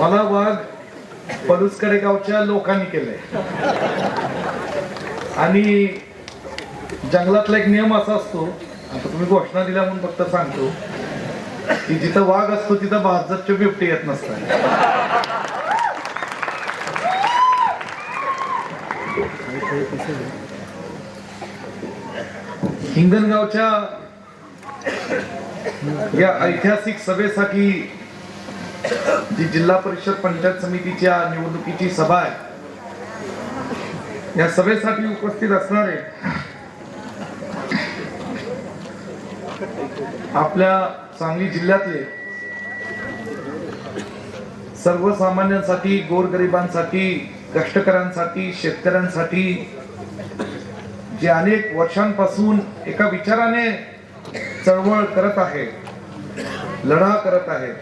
मला वाघ पलुसकडे गावच्या लोकांनी केलंय आणि जंगलातला एक नियम असा असतो, आता तुम्ही घोषणा दिल्या म्हणून फक्त सांगतो की जिथं वाघ असतो तिथं भाजपचे बिबटे येत नसतात. हिंगणगावच्या या ऐतिहासिक सभेसाठी जी जिल्हा परिषद पंचायत समितीच्या निवडणुकीची सभा आहे, या सभेसाठी उपस्थित असणारे आपल्या सांगली जिल्ह्यातले सर्वसामान्यांसाठी, गोरगरिबांसाठी, कष्टकऱ्यांसाठी, शेतकऱ्यांसाठी जे अनेक वर्षांपासून एका विचाराने चळवळ करत आहे, लढा करत आहे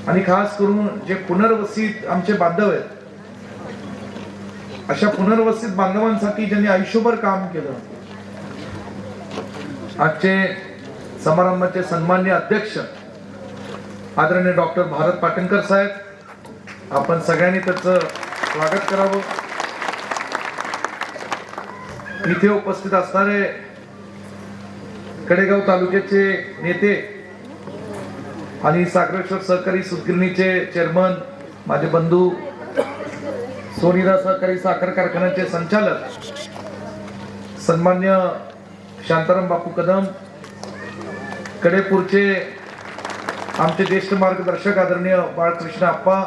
आणि खास करून जे पुनर्वसित आमचे बांधव आहेत, अशा पुनर्वसित बांधवांसाठी ज्यांनी आयुष्यभर काम केलं, आजचे समारंभाचे सन्माननीय अध्यक्ष आदरणीय डॉक्टर भारत पाटणकर साहेब, आपण सगळ्यांनी त्याचं स्वागत करावं. इथे उपस्थित असणारे कडेगाव तालुक्याचे नेते आणि सागरेश्वर सहकारी सूतगिरणीचे चेअरमन, माझे बंधू, सोनीरा सहकारी साखर कारखान्याचे संचालक सन्मान्य शांताराम बापू कदम, कडेपूरचे आमचे ज्येष्ठ मार्गदर्शक आदरणीय बाळकृष्ण आप्पा,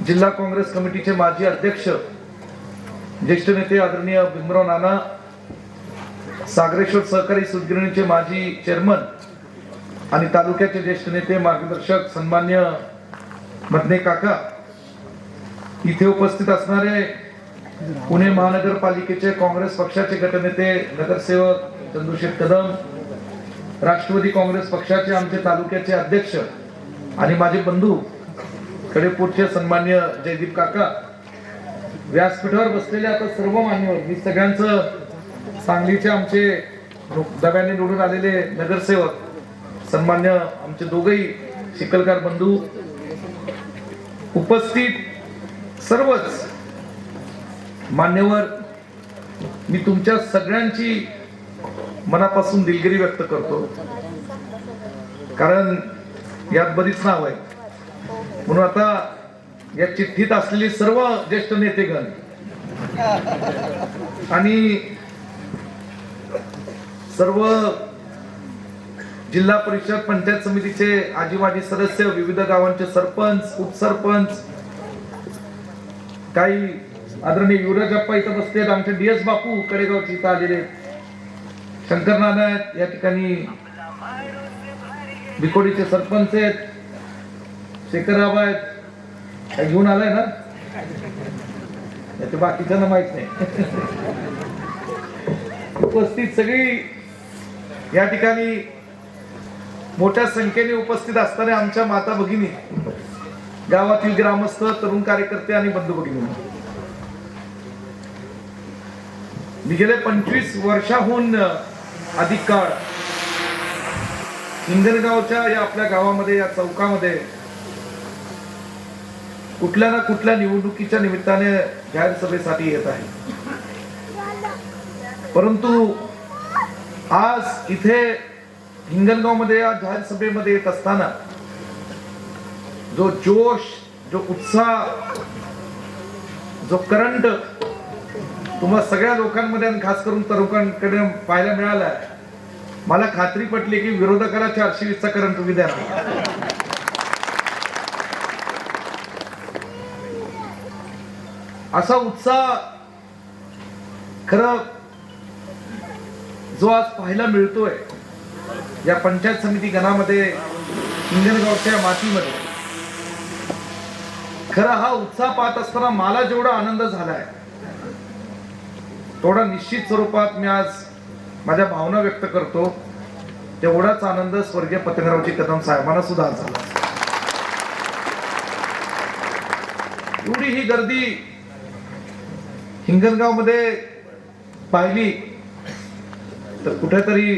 जिल्हा काँग्रेस कमिटीचे माजी अध्यक्ष ज्येष्ठ नेते आदरणीय भीमराव नाना, सागरेश्वर सहकारी सूतगिरणीचे माजी चेअरमन आणि तालुक्याचे ज्येष्ठ नेते मार्गदर्शक सन्मान्य मदने काका, इथे उपस्थित असणारे पुणे महानगरपालिकेचे काँग्रेस पक्षाचे गटनेते नगरसेवक चंदूशेठ कदम, राष्ट्रवादी काँग्रेस पक्षाचे आमचे तालुक्याचे अध्यक्ष आणि माझे बंधू कडेपूरचे सन्मान्य जयदीप काका, व्यासपीठावर बसलेले आता सर्व मान्यवर, मी सगळ्यांचं, सांगलीचे आमचे डब्याने निवडून आलेले नगरसेवक सन्मान्य आमचे दोघही चिखलकर बंधू, उपस्थित सर्वच मान्यवर, मी तुमच्या सगळ्यांची मनापासून दिलगिरी व्यक्त करतो, कारण यात बरीच नाव आहे. म्हणून आता या चिठ्ठीत असलेली सर्व ज्येष्ठ नेतेगण आणि सर्व जिल्हा परिषद पंचायत समितीचे आजी माजी सदस्य, विविध गावांचे सरपंच, उपसरपंच, काही आदरणीय युवराज अप्पा इथं बसलेत, आमचे DS बापू कडेगावचे इथं आलेले, शंकर नाना आहेत या ठिकाणी, बिकोडीचे सरपंच आहेत, शेखरराव आहेत, काय घेऊन आलाय ना, बाकीच्यांना माहित नाही. उपस्थित सगळी या ठिकाणी मोठ्या संख्येने उपस्थित असणाऱ्या आमच्या माता भगिनी, गावातील ग्रामस्थ, तरुण कार्यकर्ते आणि बंधू भगिनी, मी गेले 25 वर्षाहून अधिक काळ हिंगणगावच्या या आपल्या गावामध्ये, या चौकामध्ये कुठल्या ना कुठल्या निवडणुकीच्या निमित्ताने जाहीर सभेसाठी येत आहे. परंतु आज इथे हिंगणगाव मध्ये या जाहीर सभेमध्ये येत असताना जो जोश, जो उत्साह, जो करंट तुम्हा सगळ्या लोकांमध्ये आणि खास करून तरुणांकडे पाहायला मिळाला, मला खात्री पटली की विरोधकाला 420चा करंट तुम्ही द्या. असा उत्साह खरं जो आज पाहायला मिळतोय या पंचायत समिती गणामध्ये, हिंगणगावच्या मातीमध्ये, खरा हा उत्साह पाहत असताना मला जेवढा आनंद झालाय तेवढा निश्चित स्वरूपात मी आज माझ्या भावना व्यक्त करतो. तेवढाच आनंद स्वर्गीय पतंगरावजी कदम साहेबांना सुद्धा झाला. एवढी ही गर्दी हिंगणगाव मध्ये पाहिली तर कुठेतरी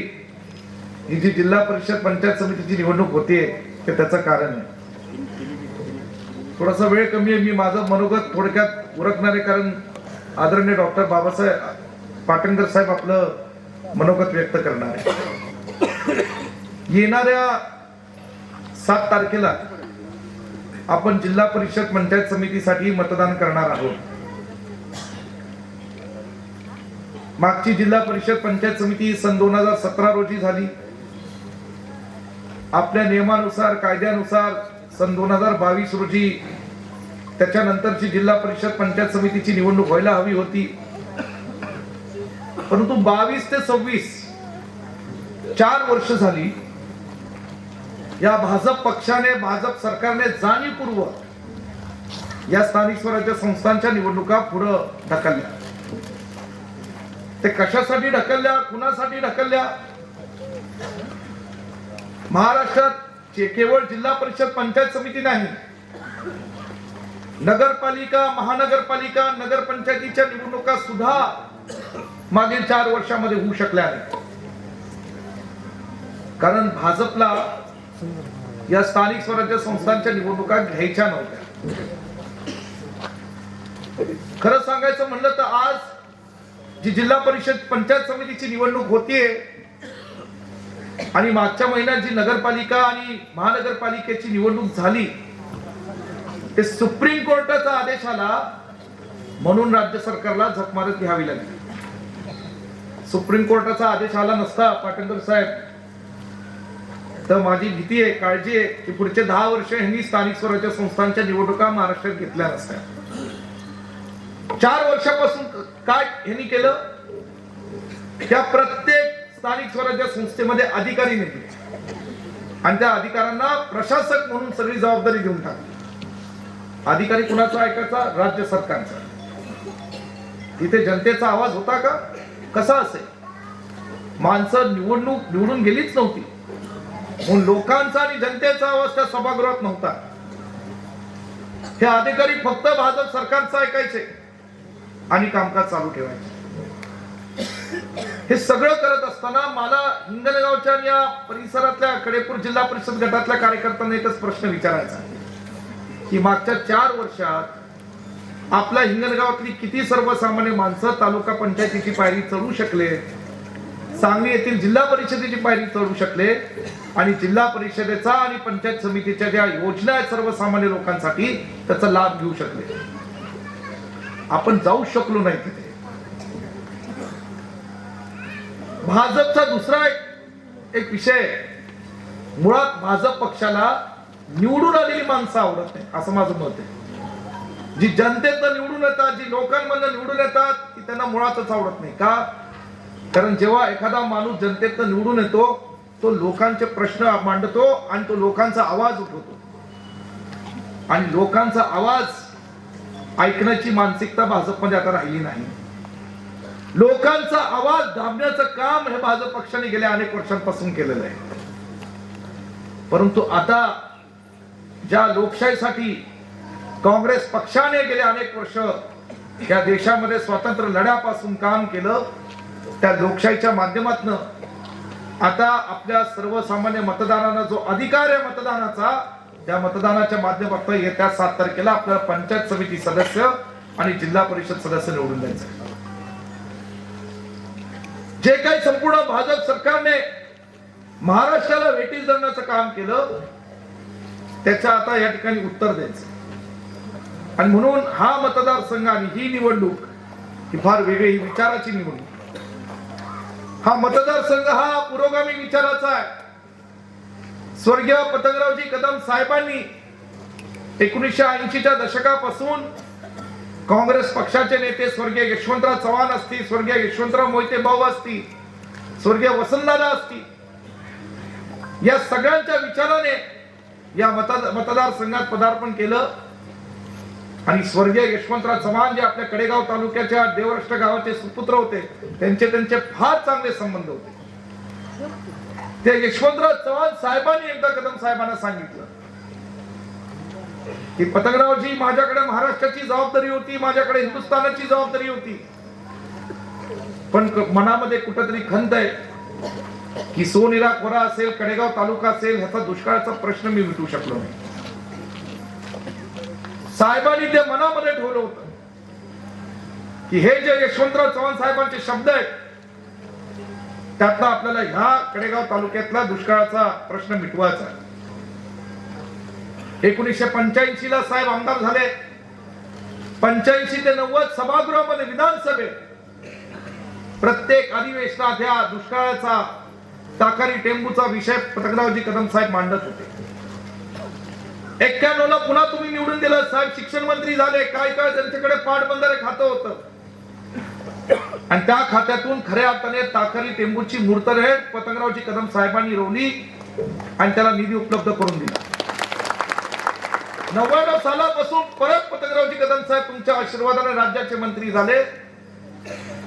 ही जी जिल्हा परिषद पंचायत समितीची निवडणूक होतीये ते त्याचं कारण आहे. थोडासा वेळ कमी आहे, मी माझं मनोगत थोडक्यात उरकणार आहे, कारण आदरणीय डॉक्टर बाबासाहेब पाटणकर साहेब आपलं मनोगत व्यक्त करणार आहे. येणाऱ्या 7 तारखेला आपण जिल्हा परिषद पंचायत समितीसाठी मतदान करणार आहोत. मागची जिल्हा परिषद पंचायत समिती सन 2017 रोजी झाली. आपल्या नियमानुसार कायद्यानुसार सन 2022 रोजी त्याच्यानंतरची जिल्हा परिषद पंचायत समितीची निवडणूक व्हायला हवी होती, परंतु 22 ते 26 4 वर्ष झाली. या भाजप पक्षाने, भाजप सरकारने जाणीवपूर्वक या स्थानिक स्वराज्य संस्थांच्या निवडणुका पुढे ढकलल्या. ते कशासाठी ढकलल्या, कुणासाठी ढकलल्या? महाराष्ट्रात केवळ जिल्हा परिषद पंचायत समिती नाही, नगरपालिका, महानगरपालिका, नगरपंचायतीच्या निवडणुका सुद्धा मागील 4 वर्षामध्ये होऊ शकल्या नाहीत. कारण भाजपला या स्थानिक स्वराज्य संस्थांच्या निवडणुका घ्यायच्या नव्हत्या. खरं सांगायचं म्हणलं तर आज जी जिल्हा परिषद पंचायत समितीची निवडणूक होतीये आणि मागच्या महिन्यात जी नगरपालिका आणि महानगरपालिकेची निवडणूक झाली, ते सुप्रीम कोर्टाचा आदेश आला म्हणून राज्य सरकारला झक मारत घ्यावी लागली. सुप्रीम कोर्टाचा आदेश आला नसता पाटणकर साहेब, तर माझी भीती आहे, काळजी आहे की पुढचे 10 वर्ष यांनी स्थानिक स्वराज्य संस्थांच्या निवडणुका महाराष्ट्रात घेतल्या नसत्या. 4 वर्षापासून काय यांनी केलं? त्या प्रत्येक स्थानिक स्वराज्य संस्थेमध्ये अधिकारी नेमले आणि त्या अधिकाऱ्यांना प्रशासक म्हणून सगळी जबाबदारी देऊन टाकली. अधिकारी कुणाचा ऐकायचा? राज्य सरकारचा. तिथे जनतेचा आवाज होता का? कसा असेल? माणसं निवडून गेलीच नव्हती म्हणून लोकांचा आणि जनतेचा आवाज त्या सभागृहात नव्हता. हे अधिकारी फक्त भाजप सरकारचं ऐकायचे आणि कामकाज चालू ठेवायचे. हे सगळं करत असताना मला हिंगणगावच्या आणि या परिसरातल्या कडेपूर जिल्हा परिषद गटातल्या कार्यकर्त्यांना एकच प्रश्न विचारायचा की मागच्या 4 वर्षात आपल्या हिंगणगावातली किती सर्वसामान्य माणसं तालुका पंचायतीची पायरी चढू शकले, सांगली येथील जिल्हा परिषदेची पायरी चढू शकले आणि जिल्हा परिषदेचा आणि पंचायत समितीच्या ज्या योजना आहेत सर्वसामान्य लोकांसाठी त्याचा लाभ घेऊ शकले. आपण जाऊ शकलो नाही तिथे. भाजपचा दुसरा एक विषय, मुळात भाजप पक्षाला निवडून आलेली माणसं आवडत नाही असं माझं मत आहे. जी जनतेतनं निवडून येतात, जी लोकांमधनं निवडून येतात, ती त्यांना मुळातच आवडत नाही. का? कारण जेव्हा एखादा माणूस जनतेतनं निवडून येतो तो लोकांचे प्रश्न मांडतो आणि तो लोकांचा आवाज उठवतो आणि लोकांचा आवाज ऐकण्याची मानसिकता भाजपमध्ये आता राहिली नाही. लोकांचा आवाज दाबण्याचं काम हे भाजप पक्षाने गेल्या अनेक वर्षांपासून केलेलं आहे. परंतु आता ज्या लोकशाहीसाठी काँग्रेस पक्षाने गेले अनेक वर्ष या देशामध्ये स्वातंत्र्य लढ्यापासून काम केलं, त्या लोकशाहीच्या माध्यमातून आता आपल्या सर्वसामान्य मतदारांना जो अधिकार आहे मतदानाचा, त्या मतदानाच्या माध्यमातून येत्या 7 तारखेला आपल्याला पंचायत समिती सदस्य आणि जिल्हा परिषद सदस्य निवडून द्यायचं. जे काही संपूर्ण भाजप सरकारने महाराष्ट्राला वेठीस धरण्याचं काम केलं त्याचं आता या ठिकाणी उत्तर द्यायचं. आणि म्हणून हा मतदारसंघ आणि ही निवडणूक ही फार वेगळी, ही विचाराची निवडणूक. हा मतदारसंघ हा पुरोगामी विचाराचा आहे. स्वर्गीय पतंगरावजी कदम साहेबांनी 1980च्या दशकापासून काँग्रेस पक्षाचे नेते स्वर्गीय यशवंतराव चव्हाण असतील, स्वर्गीय यशवंतराव मोहिते भाऊ असतील, स्वर्गीय वसंतदादा असतील, या सगळ्यांच्या विचाराने या मतदारसंघात पदार्पण केलं. आणि स्वर्गीय यशवंतराव चव्हाण जे आपल्या कडेगाव तालुक्याच्या देवरष्ट गावाचे सुपुत्र होते, त्यांचे फार चांगले संबंध होते. ते यशवंतराव चव्हाण साहेबांनी एकदा कदम साहेबांना सांगितलं की पतंगरावजी, माझ्याकडे महाराष्ट्राची जबाबदारी होती, माझ्याकडे हिंदुस्थानाची जबाबदारी होती, पण मनामध्ये कुठेतरी खंत आहे की सोनेरा खोरा असेल, कडेगाव तालुका असेल, ह्याचा दुष्काळाचा प्रश्न मी मिटवू शकलो नाही. साहेबांनी ते मनामध्ये ठेवलं होतं की हे जे यशवंतराव चव्हाण साहेबांचे शब्द आहेत त्यातनं आपल्याला ह्या कडेगाव तालुक्यातला दुष्काळाचा प्रश्न मिटवायचा. 1985 ला साहेब आमदार झाले. 85 ते 90 सभागृहामध्ये विधानसभेत प्रत्येक अधिवेशनात ह्या दुष्काळाचा ताकारी टेंबूचा विषय पतंगरावजी कदम साहेब मांडत होते. 91 ला पुन्हा तुम्ही निवडून दिलं. साहेब शिक्षण मंत्री झाले. काय त्यांच्याकडे पाटबंधारे खातं होतं आणि त्या खात्यातून खऱ्या अर्थाने ताकारी टेंबूची मूर्तरेड पतंगरावजी कदम साहेबांनी रोवली आणि त्याला निधी उपलब्ध करून दिला. 99 सालापासून परत पतंगरावजी कदम साहेब तुमच्या आशीर्वादाने राज्याचे मंत्री झाले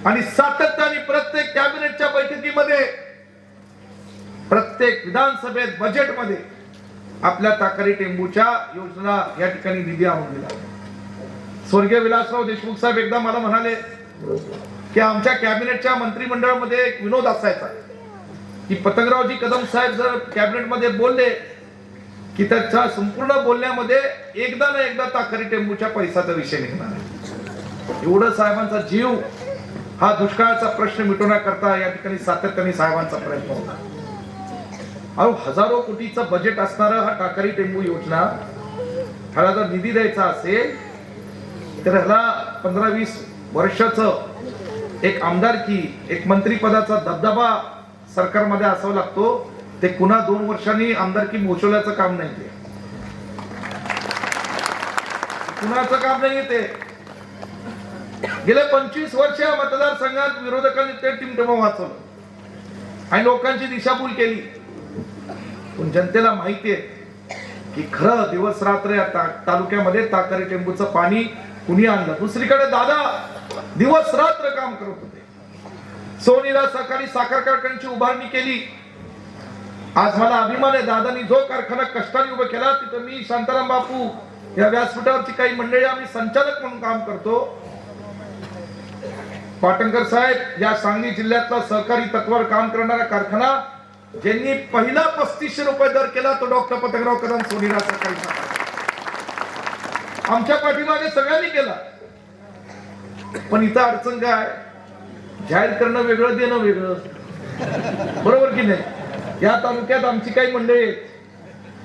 आणि सातत्याने प्रत्येक कॅबिनेटच्या बैठकीमध्ये प्रत्येक विधानसभेत बजेटमध्ये आपल्या ताकारी टेंबूच्या योजना या ठिकाणी निधी आणून दिला. स्वर्गीय विलासराव देशमुख साहेब एकदा मला म्हणाले की आमच्या कॅबिनेटच्या मंत्रिमंडळामध्ये एक विनोद असायचा की पतंगरावजी कदम साहेब जर कॅबिनेटमध्ये बोलले की त्याच्या संपूर्ण बोलण्यामध्ये एकदा ना एकदा ताकारी टेंबूच्या पैशाचा विषय निघणार आहे. एवढं साहेबांचा जीव हा दुष्काळाचा प्रश्न मिटवण्याकरता या ठिकाणी सातत्याने साहेबांचा प्रयत्न होता. हजारो कोटीचं बजेट असणारा हा ताकारी टेंबू योजना ह्याला जर निधी द्यायचा असेल तर ह्याला 15-20 वर्षाचं एक आमदारकी एक मंत्रीपदाचा दबदबा सरकारमध्ये असावा लागतो. ते पुन्हा 2 वर्षांनी आमदारकी मोजवल्याचं काम नाही. ते कुणाचं काम नाही. ते गेले 25 वर्ष मतदारसंघात विरोधकांनी ते टिमटम वाचवलं आणि लोकांची दिशाभूल केली. पण जनतेला माहिती आहे की खरं दिवस रात्र तालुक्यामध्ये ताकारी टेंबूचं पाणी कुणी आणलं. दुसरीकडे दादा दिवस रात्र काम करत होते. सोनीला सहकारी साखर कारखान्याची उभारणी केली. आज मला अभिमान आहे दादांनी जो कारखाना कष्टाने उभा केला तिथं मी शांताराम बापू या व्यासपीठावरची काही मंडळी आम्ही संचालक म्हणून काम करतो. पाटणकर साहेब या सांगली जिल्ह्यातला सहकारी तत्वावर काम करणारा कारखाना ज्यांनी पहिला 3500 रुपये दर केला तो डॉक्टर पतंगराव कदम सोनीला सहकारी आमच्या पाठीमागे सगळ्यांनी केला. पण इथं अडचण काय जाहीर करणं वेगळं देणं वेगळं. बरोबर की नाही. या तालुक्यात आमची काही मंडळी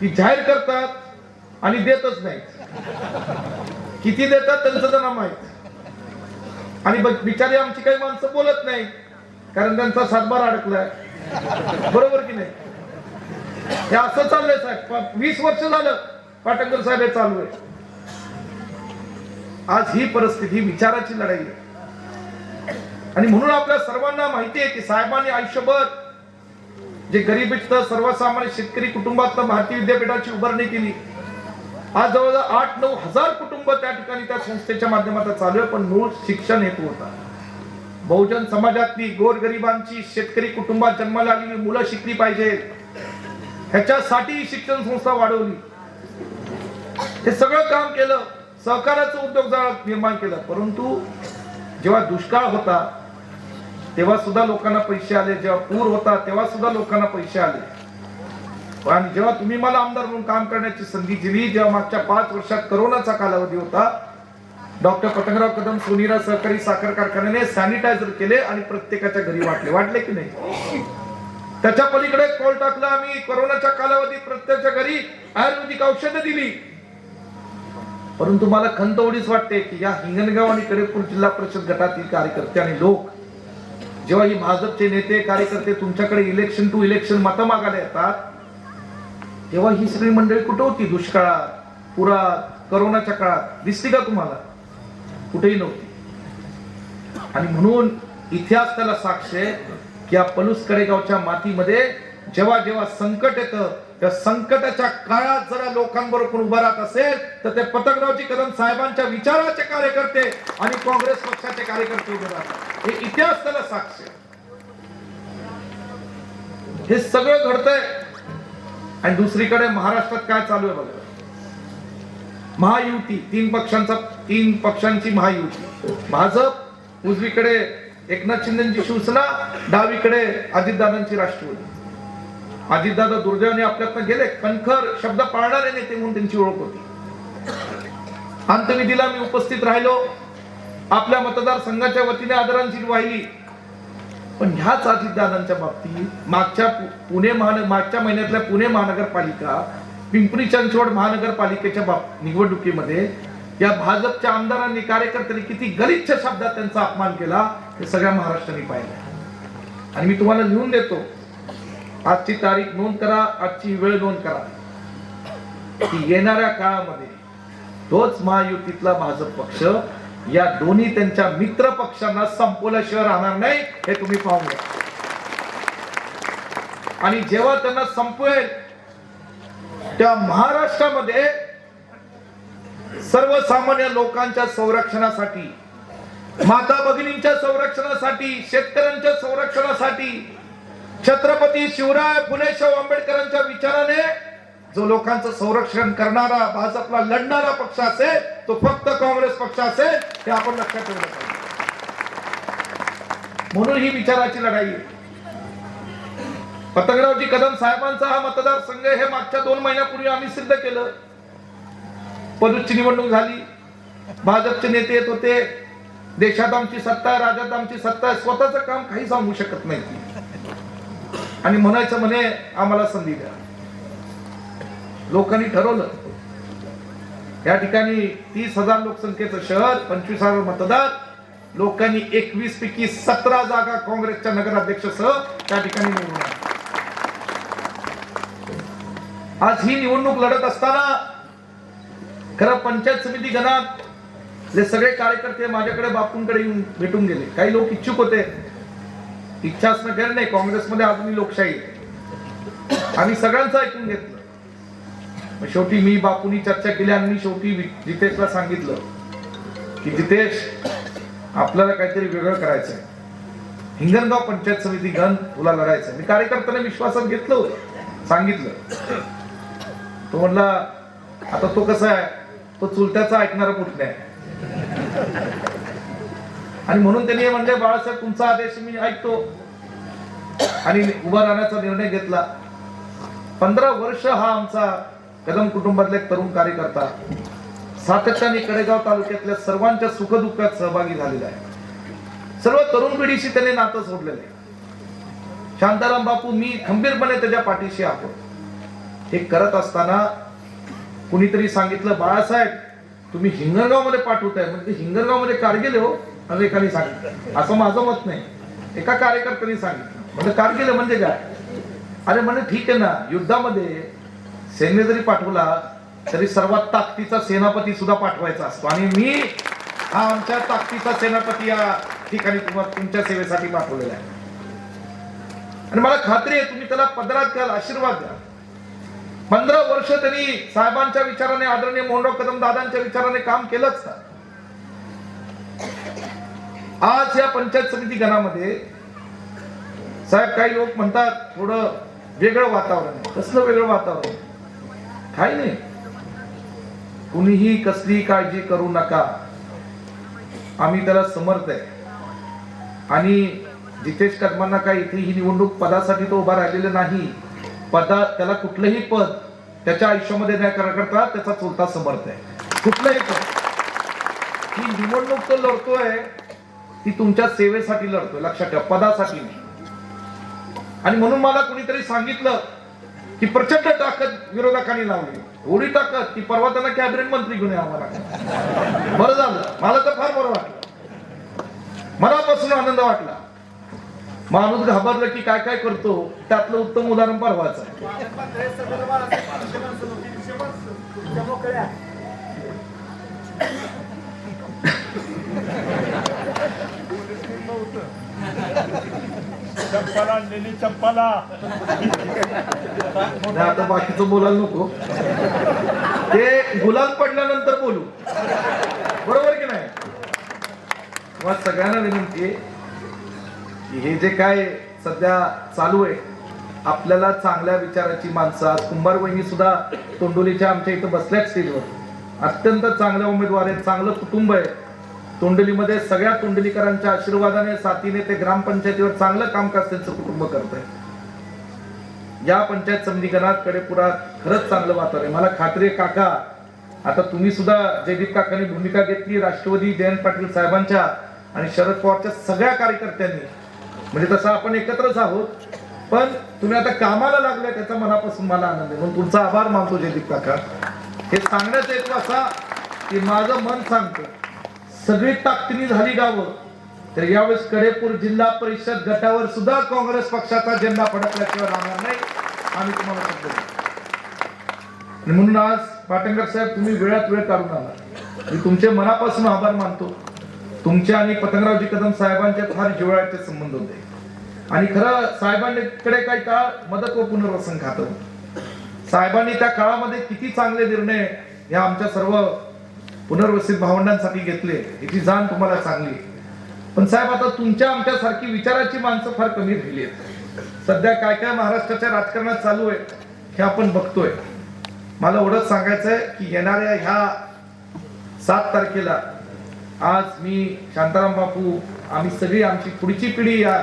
ती जाहीर करतात आणि देतच नाही. किती देतात त्यांचं त्यांना माहित आणि बिचारी आमची काही माणसं बोलत नाही कारण त्यांचा सातबार अडकलाय. बरोबर की नाही. हे असं चाललंय साहेब. 20 वर्ष झालं पाटणकर साहेब हे चालू आहे. आज ही परिस्थिती विचाराची लढाई आहे आणि म्हणून आपल्या सर्वांना माहिती आहे की साहेबांनी आयुष्यभर जे गरिबीत सर्वसामान्य शेतकरी कुटुंबात भारतीय विद्यापीठाची उभारणी केली. आज जवळजवळ 8-9 हजार कुटुंब त्या ठिकाणी त्या संस्थेच्या माध्यमातून चालू आहे. पण मूळ शिक्षण हेतू होता बहुजन समाजातली गोरगरिबांची शेतकरी कुटुंबात जन्माला आलेली मुलं शिकली पाहिजे ह्याच्यासाठी शिक्षण संस्था वाढवली. हे सगळं काम केलं. सहकार्याचं उद्योग निर्माण केलं. परंतु जेव्हा दुष्काळ होता तेव्हा सुद्धा लोकांना पैसे आले. जेव्हा पूर होता तेव्हा सुद्धा लोकांना पैसे आले. आणि जेव्हा तुम्ही मला आमदार म्हणून काम करण्याची संधी दिली, जेव्हा मागच्या 5 वर्षात करोनाचा कालावधी होता, डॉक्टर पतंगराव कदम सोनीरा सहकारी साखर कारखान्याने सॅनिटायझर केले आणि प्रत्येकाच्या घरी वाटले की नाही. त्याच्या पलीकडे कॉल टाकला आम्ही. कोरोनाच्या कालावधीत प्रत्येकाच्या घरी आयुर्वेदिक औषधं दिली. परंतु मला खंत एवढीच वाटते की या हिंगणगाव आणि कडेपूर जिल्हा परिषद गटातील कार्यकर्ते आणि लोक जेव्हा ही भाजपचे नेते कार्यकर्ते तुमच्याकडे इलेक्शन टू इलेक्शन मतं मागायला येतात तेव्हा ही सगळी मंडळी कुठे होती. दुष्काळात, पुरात, करोनाच्या काळात दिसली का तुम्हाला? कुठेही नव्हती. आणि म्हणून इतिहास त्याला साक्ष आहे की या पलूस कडेगावच्या मातीमध्ये जेव्हा जेव्हा संकट येतं त्या संकटाच्या काळात जरा लोकांबरोबर कोण उभा राहत असेल तर ते पतंगरावजी कदम साहेबांच्या विचाराचे कार्यकर्ते आणि काँग्रेस पक्षाचे कार्यकर्ते उभे राहतात. हे इतिहास त्याला साक्ष आहे. हे सगळं घडतंय. आणि दुसरीकडे महाराष्ट्रात काय चालू आहे बघा. महायुती 3 पक्षांची महायुती. भाजप उजवीकडे एकनाथ शिंदेची शिवसेना, डावीकडे अजितदादांची राष्ट्रवादी. अजितदादा दुर्दैवाने आपल्यातनं गेले. कणखर शब्द पाळणारे नेते म्हणून त्यांची ओळख होती. अंत्यविधीला मी उपस्थित राहिलो, आपल्या मतदारसंघाच्या वतीने आदरांजली वाहिली. पण ह्याच अजितदादांच्या बाबतीत मागच्या महिन्यातल्या पुणे महानगरपालिका, पिंपरी चिंचवड महानगरपालिकेच्या निवडणुकीमध्ये या भाजपच्या आमदारांनी, कार्यकर्त्यांनी किती गलिच्छ शब्दात त्यांचा अपमान केला हे सगळ्या महाराष्ट्राने पाहिलं. आणि मी तुम्हाला लिहून देतो, आजची तारीख नोंद करा, आजची वेळ नोंद करा, की येणाऱ्या काळामध्ये तोच महायुतीतला भाजप पक्ष या दोन्ही त्यांच्या मित्र पक्षांना संपवल्याशिवाय राहणार नाही, हे तुम्ही पाहून घ्या. आणि जेव्हा त्यांना संपवेल त्या महाराष्ट्रामध्ये सर्वसामान्य लोकांच्या संरक्षणासाठी, माता भगिनींच्या संरक्षणासाठी, शेतकऱ्यांच्या संरक्षणासाठी छत्रपती शिवराय फुले शाहू आंबेडकरांच्या विचाराने जो लोकांचं संरक्षण करणारा, भाजपला लढणारा पक्ष असेल तो फक्त काँग्रेस पक्ष असेल, हे आपण लक्षात ठेवलं पाहिजे. म्हणून ही विचाराची लढाई आहे. पतंगरावजी कदम साहेबांचा हा मतदारसंघ हे मागच्या 2 महिन्यापूर्वी आम्ही सिद्ध केलं. पदूची निवडणूक झाली, भाजपचे नेते येत होते, देशात आमची सत्ता आहे, राज्यात आमची सत्ता आहे, स्वतःचं काम काही सांगू शकत नाही आणि म्हणायचं म्हणे आम्हाला संधी द्या. लोकांनी ठरवलं या ठिकाणी 30,000 लोकसंख्येचं शहर, 25,000 मतदार, लोकांनी 21 पैकी 17 जागा काँग्रेसच्या नगराध्यक्षसह त्या ठिकाणी निवडून आल्या. आज ही निवडणूक लढत असताना खरं पंचायत समिती गणात सगळे कार्यकर्ते माझ्याकडे, बापूंकडे येऊन भेटून गेले. काही लोक इच्छुक होते, इच्छा असणं गैर नाही, काँग्रेसमध्ये अजूनही लोकशाही आहे. आम्ही सगळ्यांचं ऐकून घेतलं. शेवटी मी बापूंनी चर्चा केली आणि मी शेवटी जितेशला सांगितलं की जितेश, आपल्याला काहीतरी वेगळं करायचंय, हिंगणगाव पंचायत समिती गण तुला लढायचंय. मी कार्यकर्त्यांना विश्वासात घेतलं होतं, सांगितलं. तो म्हणला आता तो कसा आहे, तो चुलत्याचा ऐकणारा कुठला आहे. आणि म्हणून त्यांनी म्हणले बाळासाहेब तुमचा आदेश मी ऐकतो, आणि उभा राहण्याचा निर्णय घेतला. 15 वर्ष हा आमचा कदम कुटुंबातला एक तरुण कार्यकर्ता सातत्याने कडेगाव तालुक्यातल्या सर्वांच्या सुखदुःखात सहभागी झालेला आहे. सर्व तरुण पिढीशी त्याने नातं सोडलेलं आहे. शांताराम बापू, मी खंबीरपणे त्याच्या पाठीशी आहोत. हे करत असताना कुणीतरी सांगितलं, बाळासाहेब तुम्ही हिंगणगाव मध्ये पाठवताय, म्हणजे हिंगणगाव मध्ये कारगिल हो, असं एकाने सांगितलं. असं माझं मत नाही, एका कार्यकर्त्याने सांगितलं. म्हणजे कारगिल म्हणजे काय? अरे म्हणजे ठीक आहे ना, युद्धामध्ये सैन्य जरी पाठवला तरी सर्वात ताकदीचा सेनापती सुद्धा पाठवायचा असतो, आणि मी हा आमच्या ताकदीचा सेनापती या ठिकाणी तुमच्या सेवेसाठी पाठवलेला आहे. आणि मला खात्री आहे तुम्ही त्याला पदरात घ्याल, आशीर्वाद द्या. 15 वर्ष त्यांनी साहेबांच्या विचाराने, आदरणीय मोहनराव कदम दादांच्या विचाराने काम केलंच ना. आज या पंचायत समिती गणामध्ये साहेब, काही लोक म्हणतात थोडं वेगळं वातावरण आहे. कसलं वेगळं वातावरण? काही नाही, कुणीही कसली काळजी करू नका, आम्ही त्याला समर्थ आहे. आणि जितेश कदमांना काय इथे ही निवडणूक पदासाठी तो उभा राहिलेला नाही. त्याला कुठलंही पद त्याच्या आयुष्यामध्ये न करता त्याचा चुलता समर्थ आहे. कुठलंही पद, ही निवडणूक तो लढतोय ती तुमच्या सेवेसाठी लढतोय, लक्षात ठेवा, पदासाठी नाही. आणि म्हणून मला कुणीतरी सांगितलं की प्रचंड ताकद विरोधकांनी लावली, एवढी ताकद की परवा त्यांना कॅबिनेट मंत्री घेऊन यावं लागलं. बरं झालं, मला तर फार बरं वाटलं, मनापासून आनंद वाटला. माणूस घाबरलं की काय काय करतो, त्यातलं उत्तम उदाहरण परवाचं आहे. चप्पला आता बाकीचं बोलायला नको, ते गुलाल पडल्यानंतर बोलू, बरोबर की नाही? मग सगळ्यांना विनंती आहे की हे जे काय सध्या चालू आहे, आपल्याला चांगल्या विचाराची माणसं, आज कुंभार वहिनी सुद्धा तोंडोलीच्या आमच्या इथं बसल्याच स्टेजवर, अत्यंत चांगल्या उमेदवार आहेत, चांगलं कुटुंब आहे. तोंडलीमध्ये सगळ्या तोंडलीकरांच्या आशीर्वादाने, साथीने ते ग्रामपंचायतीवर चांगलं कामकाज त्यांचं कुटुंब करत आहे. या पंचायत समिती गणात, कडेपुरात खरंच चांगलं वातावरण आहे. मला खात्री आहे काका, आता तुम्ही सुद्धा जयदीप काकांनी भूमिका घेतली, राष्ट्रवादी जयंत पाटील साहेबांच्या आणि शरद पवारच्या सगळ्या कार्यकर्त्यांनी, म्हणजे तसं आपण एकत्रच आहोत, पण तुम्ही आता कामाला लागले त्याचा मनापासून मला आनंद आहे, म्हणून तुमचा आभार मानतो जयदीप काका. हे सांगण्याचा हेतू असा की माझं मन सांगतं सगळी ताकदीने झाली गावं, तर यावेळेस कडेपूर जिल्हा परिषद गटावर सुद्धा काँग्रेस पक्षाचा झेंडा फडकल्याशिवाय राहणार नाही, आम्ही तुम्हाला शब्द देतो. आणि म्हणून आज पाटणकर साहेब तुम्ही वेळात वेळ काढून आला, मी तुमचे मनापासून आभार मानतो. तुमच्या आणि पतंगरावजी कदम साहेबांचे फार जिव्हाळ्याचे संबंध होते आणि खरं साहेबांकडे काही काळ मदत व पुनर्वसन खातं. साहेबांनी त्या काळामध्ये किती चांगले निर्णय या आमच्या सर्व पुनर्वसित भावंडांसाठी घेतले याची जाण तुम्हाला चांगली. पण साहेब आता तुमच्या आमच्यासारखी विचाराची माणसं फार कमी राहिली आहेत. सध्या काय काय महाराष्ट्राच्या राजकारणात चालू आहे हे आपण बघतोय. मला एवढंच सांगायचं आहे की येणाऱ्या ह्या 7 तारखेला आज मी शांताराम बापू, आम्ही सगळी आमची पुढची पिढी या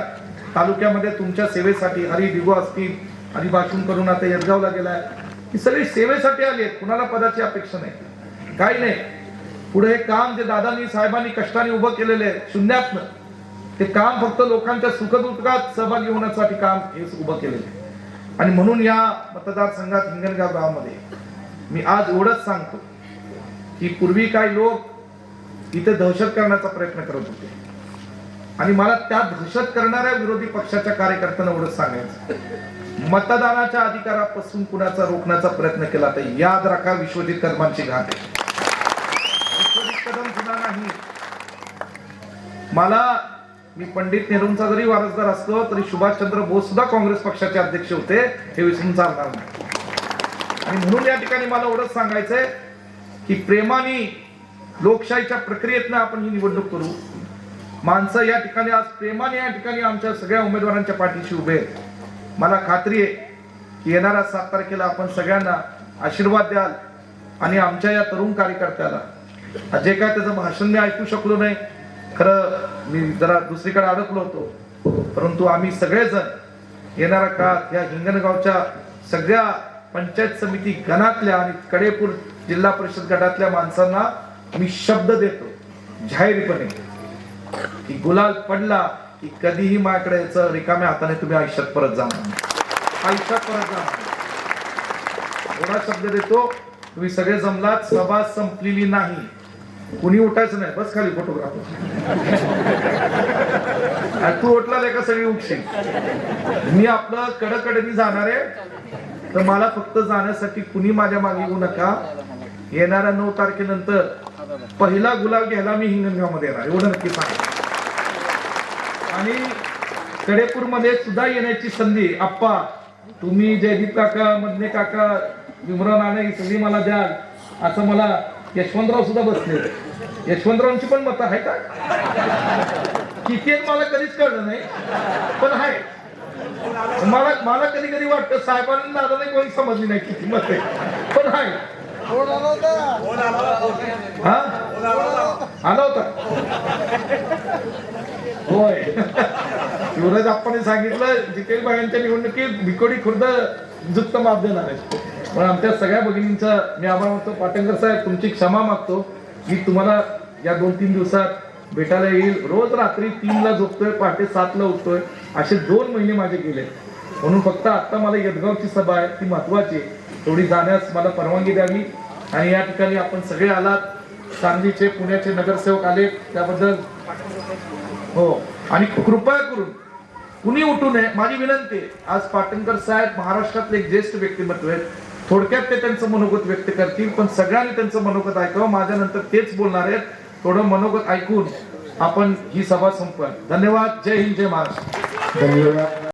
तालुक्यामध्ये तुमच्या सेवेसाठी, हरी दिगो असतील, हरी भाषण करून आता यदगावला गेलाय, ही सगळी सेवेसाठी आली आहेत, कुणाला पदाची अपेक्षा नाही, काही नाही. पुढे हे काम जे दादांनी साहेबांनी कष्टाने उभं केलेलं आहे शून्यातनं, ते काम फक्त लोकांच्या सुखदुःखात सहभागी होण्यासाठी काम हे उभं केलेलं आहे. आणि म्हणून या मतदारसंघात हिंगणगाव गावामध्ये मी आज एवढंच सांगतो की पूर्वी काही लोक इथे दहशत करण्याचा प्रयत्न करत होते आणि मला त्या दहशत करणाऱ्या विरोधी पक्षाच्या कार्यकर्त्यांना एवढंच सांगायचं, मतदानाच्या अधिकारापासून कुणाचा रोखण्याचा प्रयत्न केला तर याद राखा विश्वजित कदमांची घाट आहे. विश्वजित कदम सुद्धा नाही. मी पंडित नेहरूंचा जरी वारसदार असलो तरी सुभाषचंद्र बोस सुद्धा काँग्रेस पक्षाचे अध्यक्ष होते, हे विसरून चालणार नाही. आणि म्हणून या ठिकाणी मला एवढंच सांगायचंय की प्रेमाने लोकशाहीच्या प्रक्रियेतनं आपण ही निवडणूक करू. माणसं या ठिकाणी आज प्रेमाने या ठिकाणी आमच्या सगळ्या उमेदवारांच्या पाठीशी उभे आहेत. मला खात्री आहे की येणाऱ्या 7 तारखेला आपण सगळ्यांना आशीर्वाद द्याल आणि आमच्या या तरुण कार्यकर्त्याला जे काय त्याचं भाषण मी ऐकू शकलो नाही, खरं मी जरा दुसरीकडे अडकलो होतो, परंतु आम्ही सगळेजण येणाऱ्या काळात या हिंगणगावच्या सगळ्या पंचायत समिती गणातल्या आणि कडेपूर जिल्हा परिषद गटातल्या माणसांना मी शब्द देतो जाहीरपणे की गुलाल पडला की कधीही माझ्याकडे याचं रिकाम्या हाताने तुम्ही आयुष्यात परत जाणार, आयुष्यात परत जाणार, एवढा शब्द देतो. तुम्ही सगळे जमलात, सभा संपलेली नाही, कुणी उठायचं नाही, बस खाली फोटोग्राफर तू उठला का सगळी उठशील. मी आपलं कडकडेनी जाणार आहे, तर मला फक्त जाण्यासाठी कुणी माझ्या मागे येऊ नका. येणाऱ्या 9 तारखेनंतर पहिला गुलाल घ्यायला मी हिंगणगाव मध्ये येणार, एवढं नक्की सांग. आणि कडेपूर मध्ये सुद्धा येण्याची संधी आप्पा, तुम्ही जयदीप काका, मधने काका, विमरा नाणे सगळी मला द्याल असं मला यशवंतराव सुद्धा बसले. यशवंतरावांची पण मतं आहे का किती आहेत मला कधीच कळलं नाही, पण आहे. मला कधी कधी वाटतं साहेबांना दादाने कोणी समजली नाही किती मत आहे, पण आहे. आला होता होय. युवराज आपण सांगितलं जितेल बायांच्या निवडणुकीत भिकोडी खुर्द जुक्त माप देणार आहे. पण आमच्या सगळ्या भगिनींचा मी आभार मानतो. पाटणकर साहेब तुमची क्षमा मागतो, मी तुम्हाला या 2-3 दिवसात भेटायला येईल. रोज रात्री 3ला झोपतोय, पहाटे 7ला उठतोय, असे 2 महिने माझे गेले. म्हणून फक्त आता मला यदगावची सभा आहे ती महत्वाची, तेवढी जाण्यास मला परवानगी द्यावी. आणि या ठिकाणी आपण सगळे आलात, सांगलीचे पुण्याचे नगरसेवक आले त्याबद्दल हो. आणि कृपया करून कुणी उठू नये, माझी विनंती आहे. आज पाटणकर साहेब महाराष्ट्रातले एक ज्येष्ठ व्यक्तिमत्व आहेत, थोडक्यात ते त्यांचं मनोगत व्यक्त करतील, पण सगळ्यांनी त्यांचं मनोगत ऐकावं. माझ्यानंतर तेच बोलणार आहेत, थोडं मनोगत ऐकून आपण ही सभा संपवूया. धन्यवाद. जय हिंद, जय महाराष्ट्र. धन्यवाद.